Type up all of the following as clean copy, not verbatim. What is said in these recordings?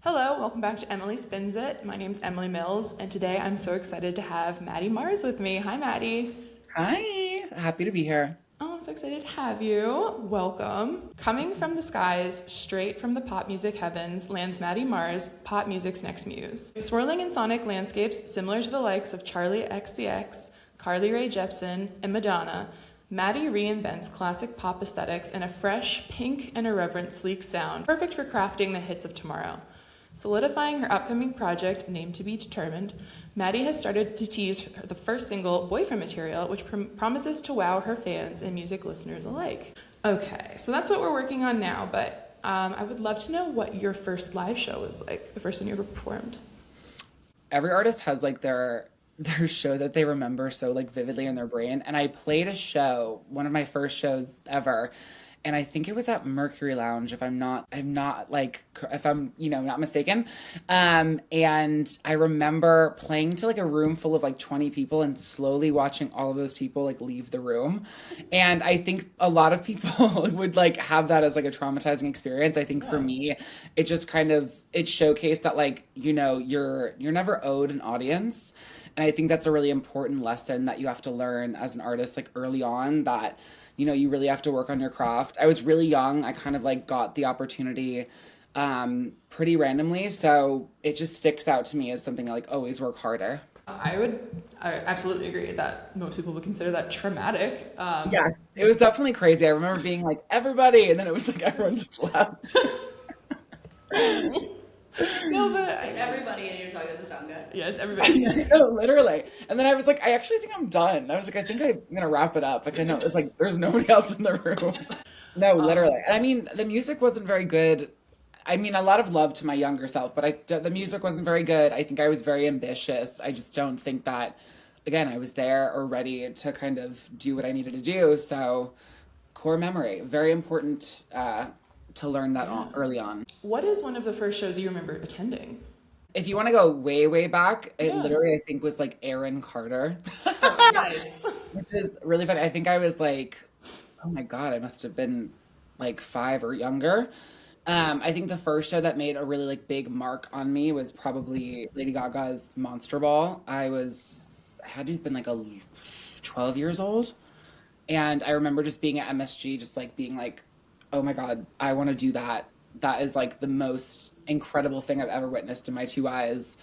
Hello, welcome back to Emily Spins It. My name's Emily Mills, and today I'm so excited to have Matty Marz with me. Hi, Matty. Hi, happy to be here. Oh, I'm so excited to have you. Welcome. Coming from the skies, straight from the pop music heavens, lands Matty Marz, pop music's next muse. Swirling in sonic landscapes similar to the likes of Charlie XCX, Carly Rae Jepsen, and Madonna, Matty reinvents classic pop aesthetics in a fresh, pink, and irreverent, sleek sound, perfect for crafting the hits of tomorrow. Solidifying her upcoming project, named to be determined, Matty has started to tease the first single, Boyfriend Material, which promises to wow her fans and music listeners alike. Okay, so that's what we're working on now, but I would love to know what your first live show was like, the first one you ever performed. Every artist has like their show that they remember so like vividly in their brain. And I played a show, one of my first shows ever. And I think it was at Mercury Lounge, if I'm, not mistaken. And I remember playing to like a room full of like 20 people and slowly watching all of those people like leave the room. And I think a lot of people would like have that as like a traumatizing experience. I think for me, it just it showcased that like, you're never owed an audience. And I think that's a really important lesson that you have to learn as an artist, like early on, that you really have to work on your craft. I was really young. I kind of like got the opportunity pretty randomly. So it just sticks out to me as something like always work harder. I absolutely agree that most people would consider that traumatic. Yes, it was definitely crazy. I remember being like, everybody, and then it was like everyone just left. No, but It's everybody and you're talking about the sound guy. yeah, it's everybody. No, literally. And then I was like, I actually think I'm done. I was like, I think I'm gonna wrap it up. Like I know it's like there's nobody else in the room. No, literally. I mean, the music wasn't very good. I mean, a lot of love to my younger self, but the music wasn't very good. I think I was very ambitious. I just don't think that, again, I was there or ready to kind of do what I needed to do. So, core memory, very important to learn that early on. What is one of the first shows you remember attending? If you want to go way, way back, it Yeah. literally, I think, was like Aaron Carter, Nice. which is really funny. I think I was like, oh my God, I must have been like 5 or younger. I think the first show that made a really like big mark on me was probably Lady Gaga's Monster Ball. I had to have been like 12 years old. And I remember just being at MSG, just like being like, oh my God, I want to do that. That is like the most incredible thing I've ever witnessed in my 2 eyes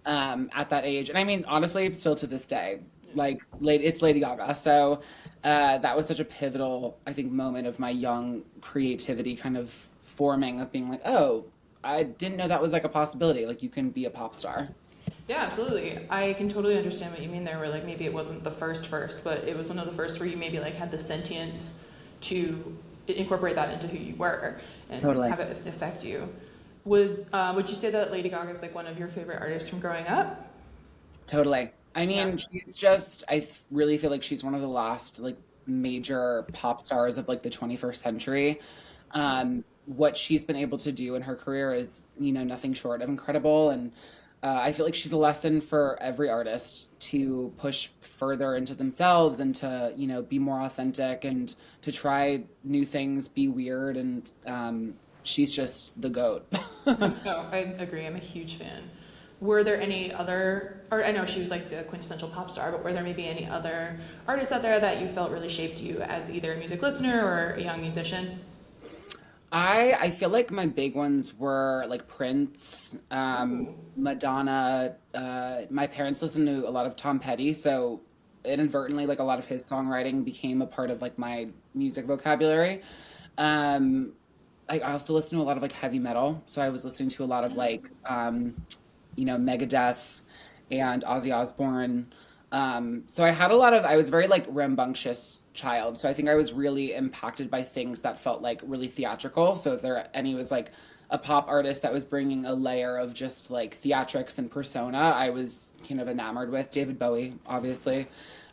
at that age. And I mean, honestly, still to this day, like it's Lady Gaga. So that was such a pivotal, I think, moment of my young creativity kind of forming of being like, oh, I didn't know that was like a possibility. Like you can be a pop star. Yeah, absolutely. I can totally understand what you mean there, where like maybe it wasn't the first, but it was one of the first where you maybe like had the sentience to incorporate that into who you were and Totally. have it affect you. Would you say that Lady Gaga is like one of your favorite artists from growing up? Totally. I Yeah. mean, really feel like she's one of the last like major pop stars of like the 21st century. What she's been able to do in her career is, nothing short of incredible. And I feel like she's a lesson for every artist to push further into themselves and to, be more authentic and to try new things, be weird. And she's just the GOAT. No, I agree. I'm a huge fan. Were there any other, or I know she was like the quintessential pop star, but were there maybe any other artists out there that you felt really shaped you as either a music listener or a young musician? I feel like my big ones were like Prince, Ooh. Madonna. My parents listened to a lot of Tom Petty, so inadvertently, like a lot of his songwriting became a part of like my music vocabulary. Um, I also listen to a lot of like heavy metal, so I was listening to a lot of like Megadeth and Ozzy Osbourne. So I was very like rambunctious child. So I think I was really impacted by things that felt like really theatrical. So if there any was like a pop artist that was bringing a layer of just like theatrics and persona, I was kind of enamored with David Bowie, obviously.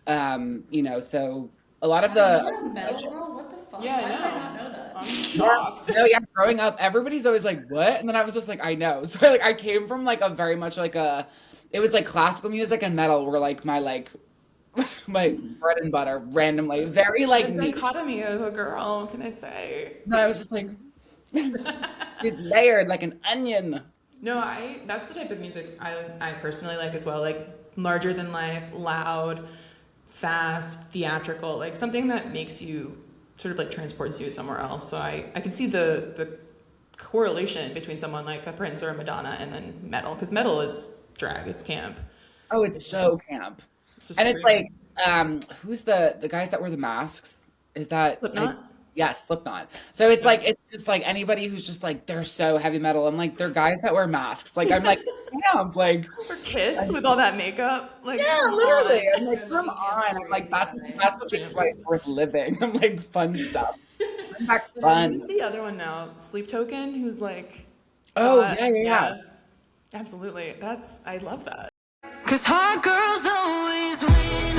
So a lot of the You're a metal girl? What the fuck? Yeah, I Why did I know. not know that? I'm yeah, shocked. no, yeah, growing up, everybody's always like, "What?" And then I was just like, "I know." So I came from like a very much like it was like classical music and metal were like my bread and butter randomly, very The like niche. dichotomy of a girl, what can I say? No, I was just like, she's layered like an onion. No, that's the type of music I personally like as well. Like larger than life, loud, fast, theatrical, like something that makes you sort of like transports you somewhere else. So I can see the correlation between someone like a Prince or a Madonna and then metal, because metal is drag, it's camp. Oh, it's so camp. And it's like, who's the guys that wear the masks? Is that Slipknot? Yes, Slipknot. So it's like, it's just like anybody who's just like, they're so heavy metal. And like, they're guys that wear masks. Like, I'm like, camp. Like, or Kiss with all that makeup. Like, yeah, literally. I'm like, come on. I'm like, that's what makes life worth living. I'm like, fun stuff. In fact, fun. Who's the other one now? Sleep Token, who's like, oh, yeah. Absolutely. I love that. 'Cause hot girls always win.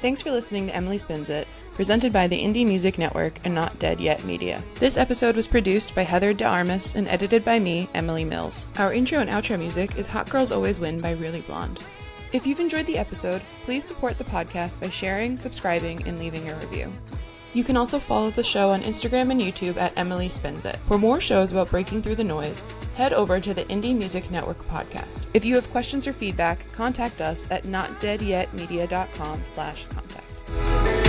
Thanks for listening to Emily Spins It, presented by the Indie Music Network and Not Dead Yet Media. This episode was produced by Heather DeArmas and edited by me, Emily Mills. Our intro and outro music is Hot Girls Always Win by Really Blonde. If you've enjoyed the episode, please support the podcast by sharing, subscribing, and leaving a review. You can also follow the show on Instagram and YouTube at Emily Spins It. For more shows about breaking through the noise, head over to the Indie Music Network podcast. If you have questions or feedback, contact us at notdeadyetmedia.com/contact.